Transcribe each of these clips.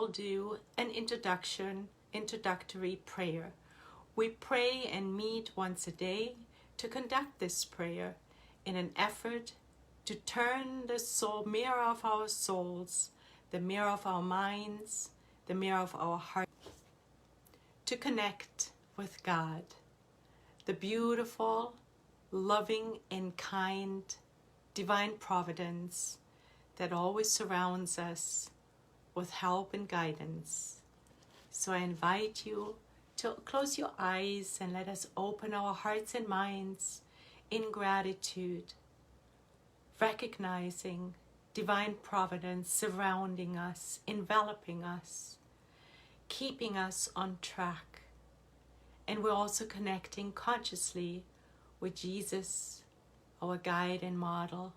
will do an introductory prayer. We pray and meet once a day to conduct this prayer in an effort to turn the mirror of our souls, the mirror of our minds, the mirror of our heart, to connect with God, the beautiful, loving, and kind divine providence that always surrounds us with help and guidance. So I invite you to close your eyes and let us open our hearts and minds in gratitude, recognizing divine providence surrounding us, enveloping us, keeping us on track. And we're also connecting consciously with Jesus, our guide and model,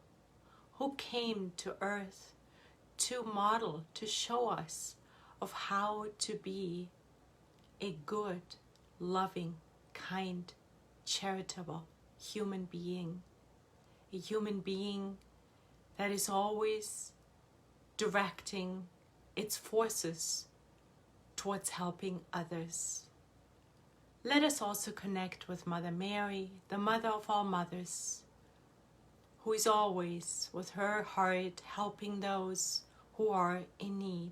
who came to earth to model, to show us of how to be a good, loving, kind, charitable human being. A human being that is always directing its forces towards helping others. Let us also connect with Mother Mary, the mother of all mothers, who is always with her heart helping those who are in need.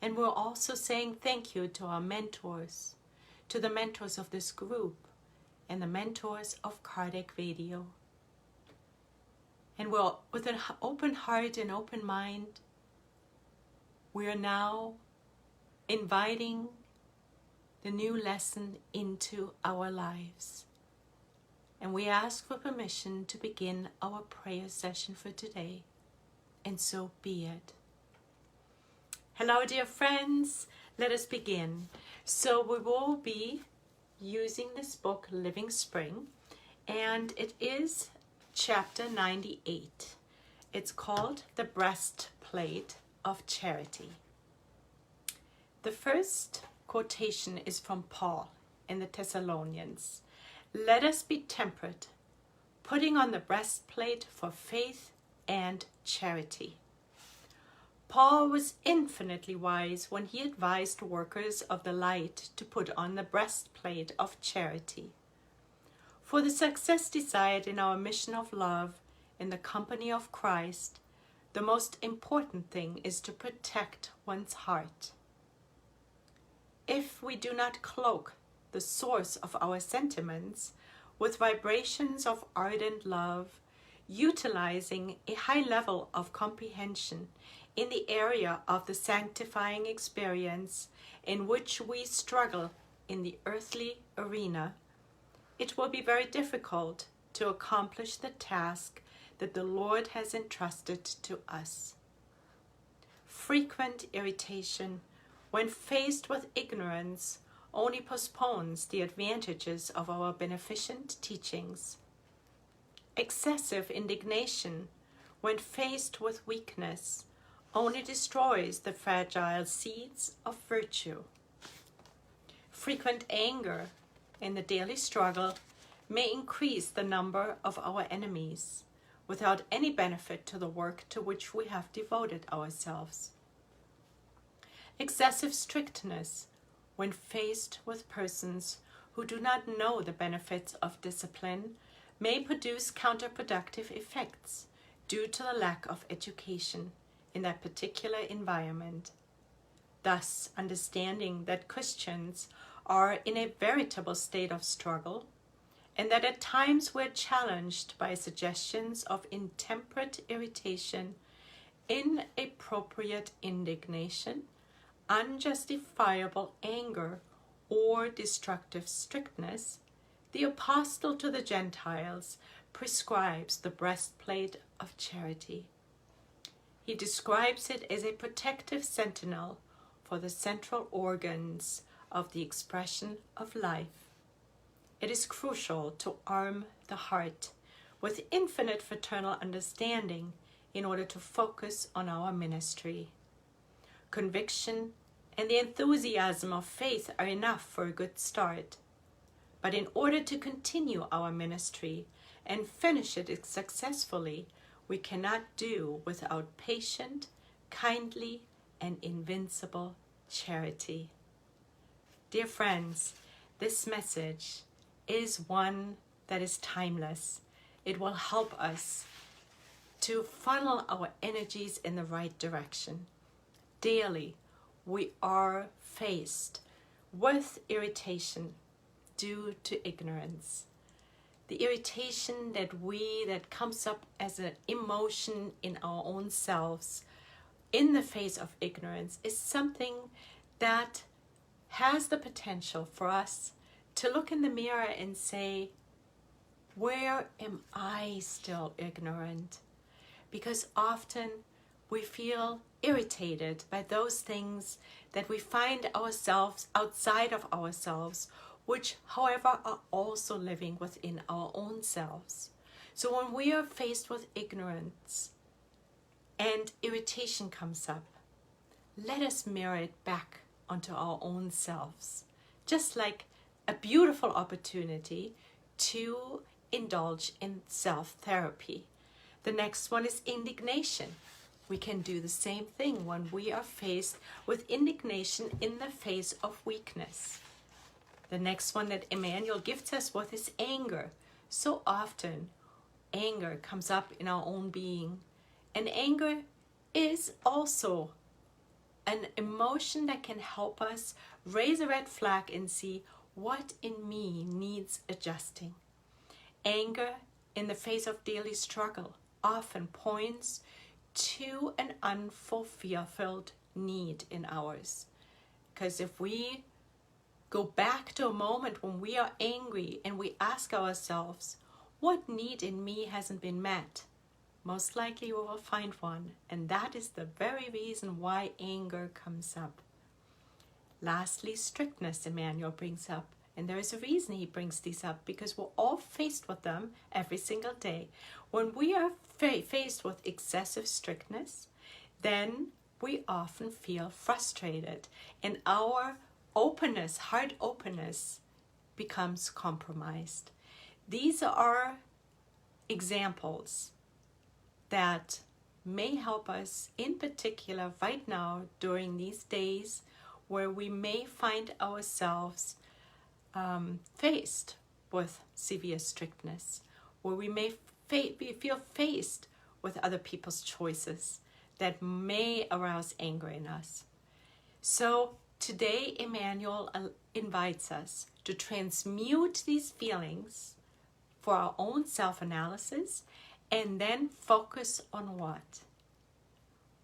And we're also saying thank you to our mentors, to the mentors of this group and the mentors of Kardec Radio. And we're, with an open heart and open mind, we are now inviting the new lesson into our lives. And we ask for permission to begin our prayer session for today. And so be it. Hello, dear friends. Let us begin. So we will be using this book, Living Spring, and it is chapter 98. It's called The Breastplate of Charity. The first quotation is from Paul in the Thessalonians. Let us be temperate, putting on the breastplate for faith and charity. Paul was infinitely wise when he advised workers of the light to put on the breastplate of charity. For the success desired in our mission of love in the company of Christ, the most important thing is to protect one's heart. If we do not cloak the source of our sentiments with vibrations of ardent love, utilizing a high level of comprehension in the area of the sanctifying experience in which we struggle in the earthly arena, it will be very difficult to accomplish the task that the Lord has entrusted to us. Frequent irritation when faced with ignorance only postpones the advantages of our beneficent teachings. Excessive indignation when faced with weakness only destroys the fragile seeds of virtue. Frequent anger in the daily struggle may increase the number of our enemies without any benefit to the work to which we have devoted ourselves. Excessive strictness when faced with persons who do not know the benefits of discipline may produce counterproductive effects due to the lack of education in that particular environment. Thus, understanding that Christians are in a veritable state of struggle, and that at times we're challenged by suggestions of intemperate irritation, inappropriate indignation, unjustifiable anger, or destructive strictness, the Apostle to the Gentiles prescribes the breastplate of charity. He describes it as a protective sentinel for the central organs of the expression of life. It is crucial to arm the heart with infinite fraternal understanding in order to focus on our ministry. Conviction and the enthusiasm of faith are enough for a good start. But in order to continue our ministry and finish it successfully, we cannot do without patient, kindly, and invincible charity. Dear friends, this message is one that is timeless. It will help us to funnel our energies in the right direction. Daily, we are faced with irritation due to ignorance. The irritation that comes up as an emotion in our own selves in the face of ignorance is something that has the potential for us to look in the mirror and say, where am I still ignorant? Because often we feel irritated by those things that we find ourselves outside of ourselves, which, however, are also living within our own selves. So when we are faced with ignorance and irritation comes up, let us mirror it back onto our own selves, just like a beautiful opportunity to indulge in self-therapy. The next one is indignation. We can do the same thing when we are faced with indignation in the face of weakness. The next one that Emmanuel gifts us with is anger. So often, anger comes up in our own being. And anger is also an emotion that can help us raise a red flag and see what in me needs adjusting. Anger in the face of daily struggle often points to an unfulfilled need in ours. Because if we go back to a moment when we are angry and we ask ourselves, what need in me hasn't been met? Most likely we will find one, and that is the very reason why anger comes up. Lastly, strictness Emmanuel brings up. And there is a reason he brings these up, because we're all faced with them every single day. When we are faced with excessive strictness, then we often feel frustrated, and our openness, heart openness, becomes compromised. These are examples that may help us in particular right now during these days where we may find ourselves faced with severe strictness, where we may feel faced with other people's choices that may arouse anger in us. So today Emmanuel invites us to transmute these feelings for our own self-analysis and then focus on what?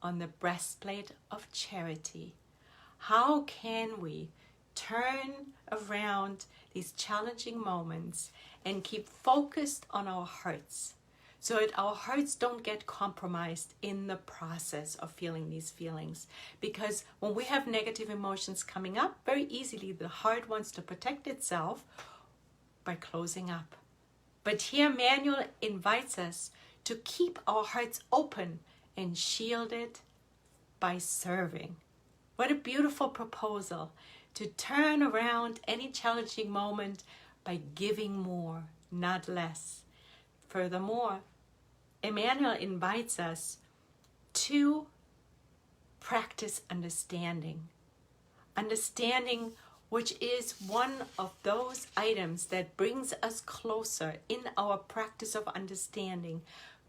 On the breastplate of charity. How can we turn around these challenging moments and keep focused on our hearts so that our hearts don't get compromised in the process of feeling these feelings? Because when we have negative emotions coming up, very easily the heart wants to protect itself by closing up. But here Emmanuel invites us to keep our hearts open and shielded by serving. What a beautiful proposal, to turn around any challenging moment by giving more, not less. Furthermore, Emmanuel invites us to practice understanding. Understanding, which is one of those items that brings us closer in our practice of understanding,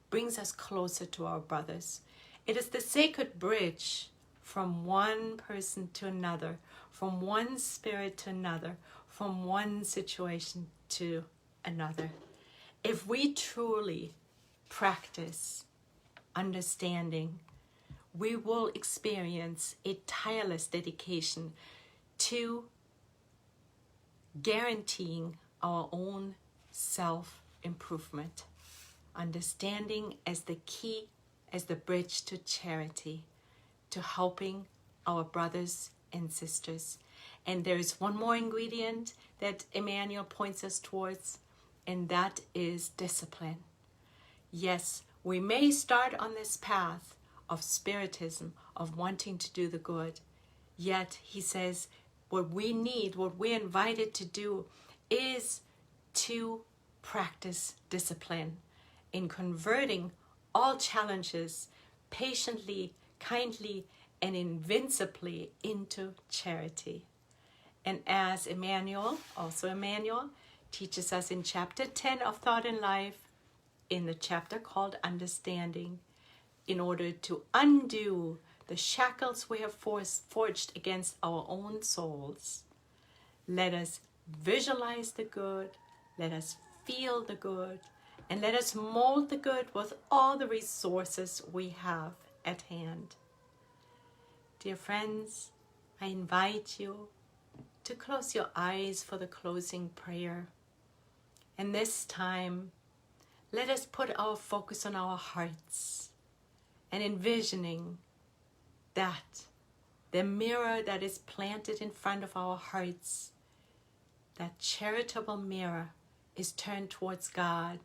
brings us closer to our brothers. It is the sacred bridge from one person to another, from one spirit to another, from one situation to another. If we truly practice understanding, we will experience a tireless dedication to guaranteeing our own self-improvement. Understanding as the key, as the bridge to charity, to helping our brothers and sisters. And there is one more ingredient that Emmanuel points us towards, and that is discipline. Yes, we may start on this path of spiritism, of wanting to do the good, yet he says what we need, what we're invited to do, is to practice discipline in converting all challenges patiently, kindly, and invincibly into charity. And as Emmanuel, also Emmanuel, teaches us in chapter 10 of Thought and Life, in the chapter called Understanding, in order to undo the shackles we have forged against our own souls, let us visualize the good, let us feel the good, and let us mold the good with all the resources we have at hand. Dear friends, I invite you to close your eyes for the closing prayer. And this time, let us put our focus on our hearts and envisioning that the mirror that is planted in front of our hearts, that charitable mirror, is turned towards God,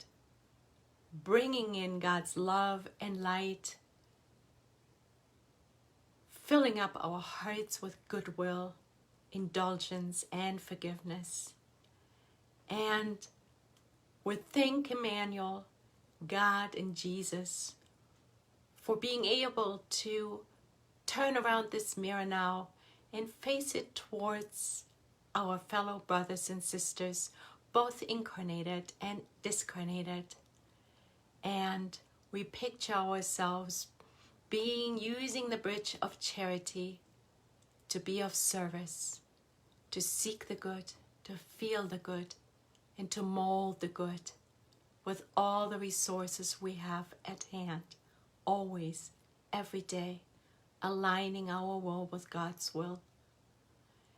bringing in God's love and light, filling up our hearts with goodwill, indulgence, and forgiveness. And we thank Emmanuel, God and Jesus, for being able to turn around this mirror now and face it towards our fellow brothers and sisters, both incarnated and discarnated. And we picture ourselves using the bridge of charity to be of service, to seek the good, to feel the good, and to mold the good with all the resources we have at hand, always, every day, aligning our will with God's will.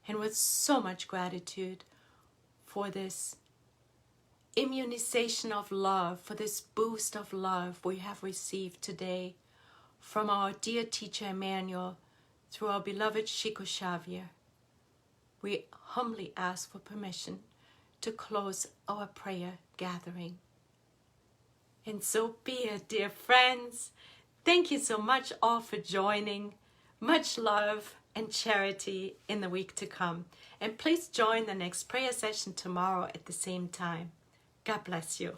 And with so much gratitude for this immunization of love, for this boost of love we have received today from our dear teacher Emmanuel through our beloved Chico Xavier, we humbly ask for permission to close our prayer gathering. And so be it, dear friends. Thank you so much all for joining. Much love and charity in the week to come. And please join the next prayer session tomorrow at the same time. God bless you.